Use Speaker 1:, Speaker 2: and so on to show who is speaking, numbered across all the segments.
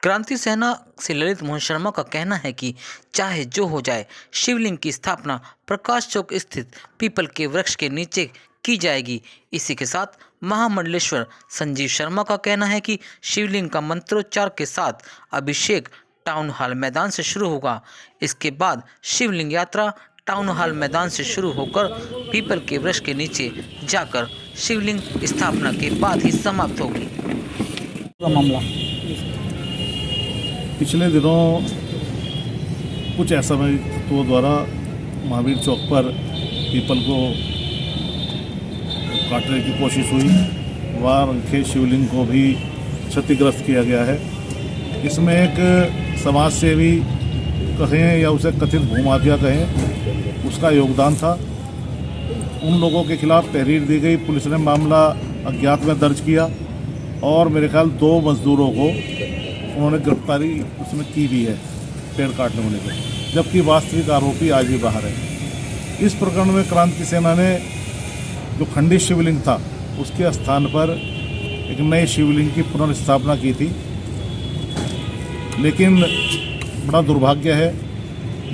Speaker 1: क्रांति सेना से ललित मोहन शर्मा का कहना है कि चाहे जो हो जाए, शिवलिंग की स्थापना प्रकाश चौक स्थित पीपल के वृक्ष के नीचे की जाएगी। इसी के साथ महामंडलेश्वर संजीव शर्मा का कहना है कि शिवलिंग का मंत्रोच्चार के साथ अभिषेक टाउन हॉल मैदान से शुरू होगा। इसके बाद शिवलिंग यात्रा टाउन हॉल मैदान से शुरू होकर पीपल के वृक्ष के नीचे जाकर शिवलिंग स्थापना के बाद ही समाप्त होगी।
Speaker 2: मामला
Speaker 3: पिछले दिनों कुछ असामाजिकों द्वारा महावीर चौक पर पीपल को काटने की कोशिश हुई। वहाँ रखे शिवलिंग को भी क्षतिग्रस्त किया गया है। इसमें एक समाज सेवी कहें या उसे कथित भूमाफिया कहें, उसका योगदान था। उन लोगों के खिलाफ तहरीर दी गई। पुलिस ने मामला अज्ञात में दर्ज किया और मेरे ख्याल 2 मजदूरों को उन्होंने गिरफ्तारी उसमें की भी है पेड़ काटने को लेकर, जबकि वास्तविक आरोपी आज भी बाहर है। इस प्रकरण में क्रांति सेना ने जो खंडित शिवलिंग था उसके स्थान पर एक नए शिवलिंग की पुनर्स्थापना की थी। लेकिन बड़ा दुर्भाग्य है,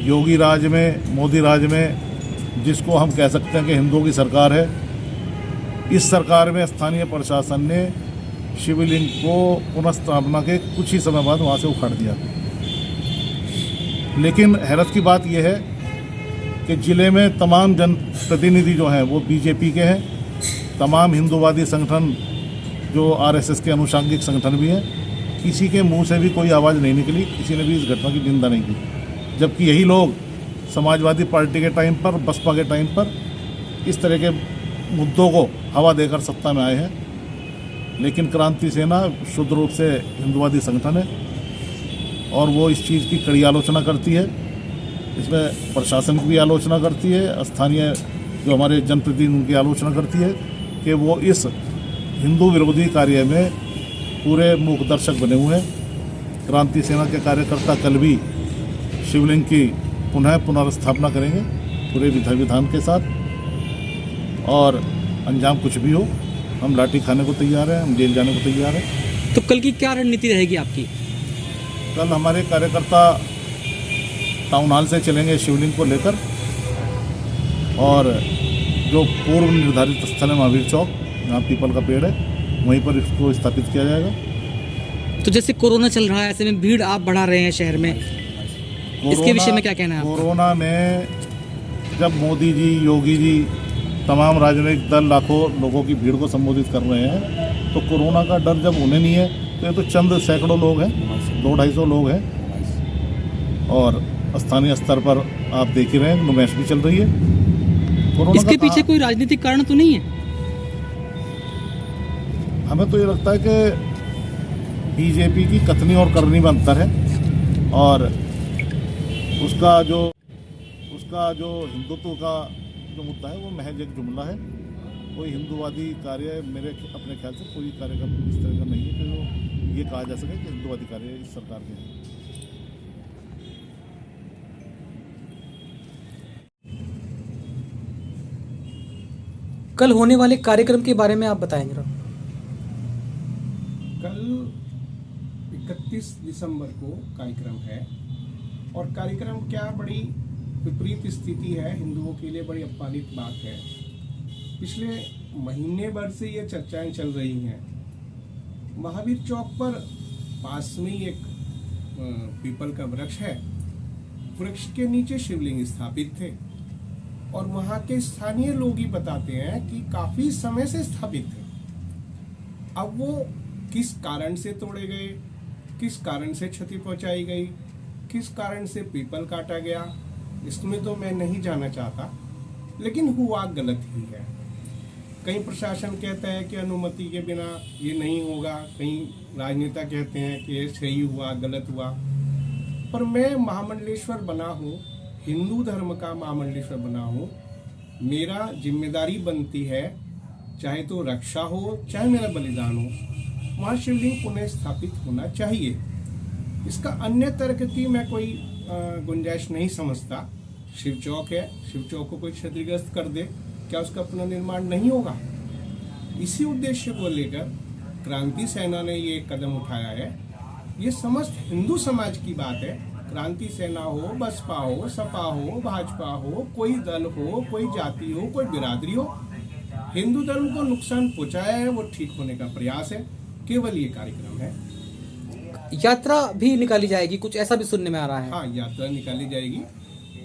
Speaker 3: योगी राज में, मोदी राज में, जिसको हम कह सकते हैं कि हिंदुओं की सरकार है, इस सरकार में स्थानीय प्रशासन ने शिवलिंग को पुनर्स्थापना के कुछ ही समय बाद वहाँ से उखाड़ दिया। लेकिन हैरत की बात यह है कि ज़िले में तमाम जनप्रतिनिधि जो हैं वो बीजेपी के हैं। तमाम हिंदूवादी संगठन जो आरएसएस के अनुषांगिक संगठन भी हैं, किसी के मुंह से भी कोई आवाज़ नहीं निकली, किसी ने भी इस घटना की निंदा नहीं की। जबकि यही लोग समाजवादी पार्टी के टाइम पर, बसपा के टाइम पर इस तरह के मुद्दों को हवा देकर सत्ता में आए हैं। लेकिन क्रांति सेना शुद्ध रूप से हिंदुवादी संगठन है और वो इस चीज़ की कड़ी आलोचना करती है। इसमें प्रशासन की भी आलोचना करती है, स्थानीय जो हमारे जनप्रतिनिधि उनकी आलोचना करती है कि वो इस हिंदू विरोधी कार्य में पूरे मूक दर्शक बने हुए हैं। क्रांति सेना के कार्यकर्ता कल भी शिवलिंग की पुनर्स्थापना करेंगे पूरे विधान के साथ, और अंजाम कुछ भी हो, हम लाठी खाने को तैयार हैं, हम जेल जाने को तैयार हैं।
Speaker 2: तो कल की क्या रणनीति रहेगी आपकी?
Speaker 3: कल हमारे कार्यकर्ता टाउन हॉल से चलेंगे शिवलिंग को लेकर, और जो पूर्व निर्धारित स्थल है महावीर चौक, जहाँ पीपल का पेड़ है, वहीं पर इसको स्थापित किया जाएगा।
Speaker 2: तो जैसे कोरोना चल रहा है, ऐसे में भीड़ आप बढ़ा रहे हैं शहर में, इसके विषय में क्या कहना है आपका?
Speaker 3: कोरोना में जब मोदी जी, योगी जी, तमाम राजनीतिक दल लाखों लोगों की भीड़ को संबोधित कर रहे हैं, तो कोरोना का डर जब उन्हें नहीं है तो ये तो चंद सैकड़ों लोग हैं, 200-250 लोग हैं, और स्थानीय स्तर पर आप देख ही रहे हैं नुमाइश भी चल रही है। कोरोना
Speaker 2: इसके पीछे कोई राजनीतिक कारण तो नहीं है?
Speaker 3: हमें तो ये लगता है कि बीजेपी की कथनी और करनी में अंतर है, और उसका जो हिंदुत्व का जो मुद्दा है वो महज एक जुमला है। कोई हिंदूवादी कार्य मेरे अपने ख्याल से कोई कार्यक्रम इस तरह का नहीं है कि जो ये कहा जा सके कि हिंदूवादी कार्य इस सरकार के हैं।
Speaker 2: कल होने वाले कार्यक्रम के बारे में आप बताएं जरा।
Speaker 4: कल 31 दिसंबर को कार्यक्रम है, और कार्यक्रम क्या बड़ी विपरीत स्थिति है, हिंदुओं के लिए बड़ी अपमानित बात है। पिछले महीने भर से ये चर्चाएं चल रही हैं। महावीर चौक पर पास में ही एक पीपल का वृक्ष है, वृक्ष के नीचे शिवलिंग स्थापित थे, और वहाँ के स्थानीय लोग ही बताते हैं कि काफी समय से स्थापित थे। अब वो किस कारण से तोड़े गए, किस कारण से क्षति पहुंचाई गई, किस कारण से पीपल काटा गया, इसमें तो मैं नहीं जाना चाहता, लेकिन हुआ गलत ही है। कहीं प्रशासन कहता है कि अनुमति के बिना ये नहीं होगा, कहीं राजनेता कहते हैं कि ये सही हुआ, गलत हुआ। पर मैं महामंडलेश्वर बना हूँ, हिंदू धर्म का महामंडलेश्वर बना हूँ, मेरा जिम्मेदारी बनती है, चाहे तो रक्षा हो चाहे मेरा बलिदान हो, वहाँ शिवलिंग पुनः स्थापित होना चाहिए। इसका अन्य तर्क की मैं कोई गुंजाइश नहीं समझता। शिव चौक है, शिव चौक को कोई क्षतिग्रस्त कर दे, क्या उसका पुनर्निर्माण नहीं होगा? इसी उद्देश्य को लेकर क्रांति सेना ने ये कदम उठाया है ये समस्त हिंदू समाज की बात है। क्रांति सेना हो, बसपा हो, सपा हो, भाजपा हो, कोई दल हो, कोई जाति हो, कोई बिरादरी हो, हिंदू धर्म को नुकसान पहुंचाया है वो ठीक होने का प्रयास है, केवल ये कार्यक्रम है।
Speaker 2: यात्रा भी निकाली जाएगी, कुछ ऐसा भी सुनने में आ रहा है।
Speaker 4: हाँ, यात्रा निकाली जाएगी।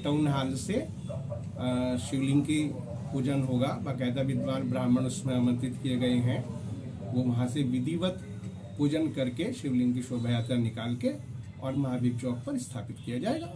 Speaker 4: टाउन हॉल से शिवलिंग की पूजन होगा, बाकायदा विद्वान ब्राह्मण उसमें आमंत्रित किए गए हैं। वो वहाँ से विधिवत पूजन करके शिवलिंग की शोभा यात्रा निकाल के और महावीर चौक पर स्थापित किया जाएगा।